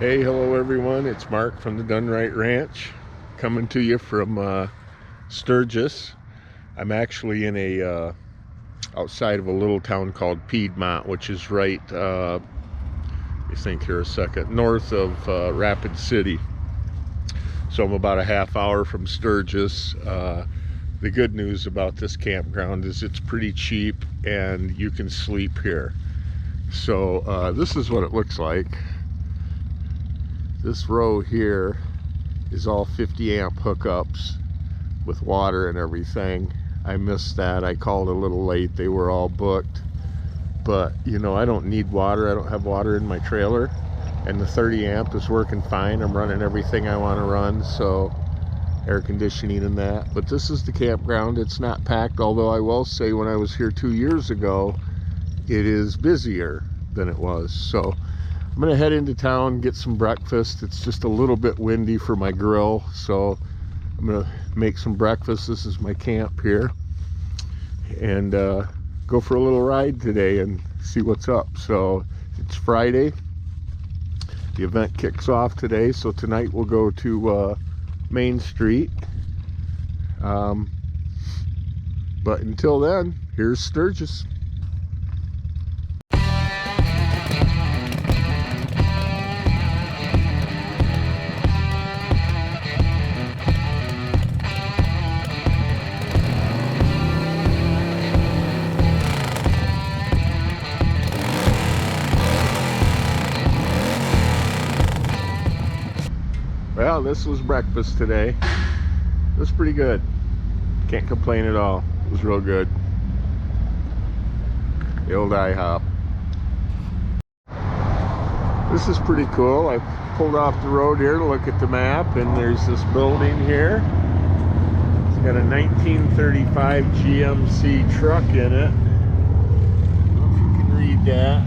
Hey, hello everyone. It's Mark from the Dunright Ranch, coming to you from Sturgis. I'm actually in a outside of a little town called Piedmont, which is right, let me think here a second, north of Rapid City. So I'm about a half hour from Sturgis. The good news about this campground is it's pretty cheap and you can sleep here. So this is what it looks like. This row here is all 50 amp hookups with water and everything. I missed that. I called a little late. They were all booked. But, you know, I don't need water. I don't have water in my trailer. And the 30 amp is working fine. I'm running everything I want to run. So, air conditioning and that. But this is the campground. It's not packed. Although I will say when I was here 2 years ago, it is busier than it was. So, I'm gonna head into town, get some breakfast. It's just a little bit windy for my grill, so I'm gonna make some breakfast. This is my camp here, and go for a little ride today and see what's up. So it's Friday. The event kicks off today, so tonight we'll go to Main Street. But until then, here's Sturgis. Well, this was breakfast today. It was pretty good. Can't complain at all. It was real good. The old IHOP. This is pretty cool. I pulled off the road here to look at the map, and there's this building here. It's got a 1935 GMC truck in it. I don't know if you can read that.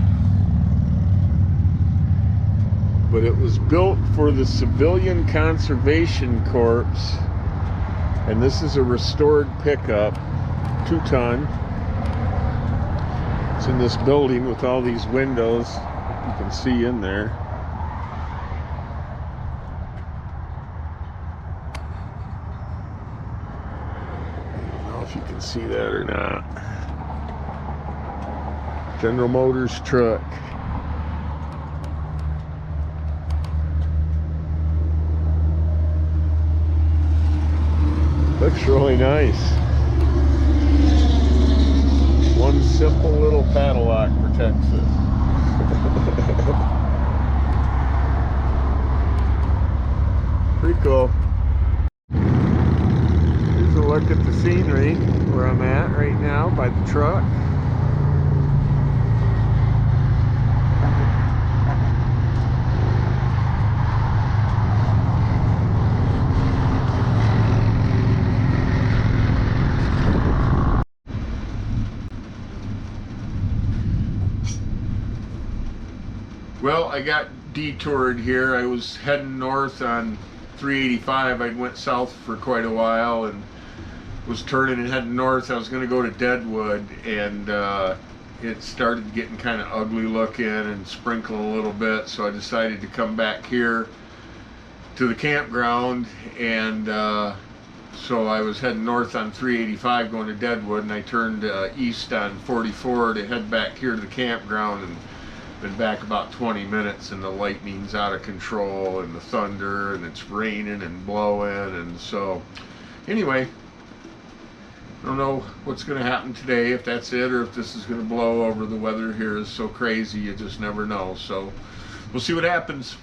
But it was built for the Civilian Conservation Corps, and this is a restored pickup, 2-ton. It's in this building with all these windows you can see in there. I don't know if you can see that or not. General Motors truck. Looks really nice. One simple little padlock protects it. Pretty cool. Here's a look at the scenery where I'm at right now by the truck. Well, I got detoured here. I was heading north on 385. I went south for quite a while and was turning and heading north. I was going to go to Deadwood, and it started getting kind of ugly looking and sprinkling a little bit, so I decided to come back here to the campground, and so I was heading north on 385 going to Deadwood, and I turned east on 44 to head back here to the campground, and been back about 20 minutes, and the lightning's out of control and the thunder, and it's raining and blowing. And so anyway, I don't know what's going to happen today, if that's it or if this is going to blow over. The weather here is so crazy, you just never know. So we'll see what happens.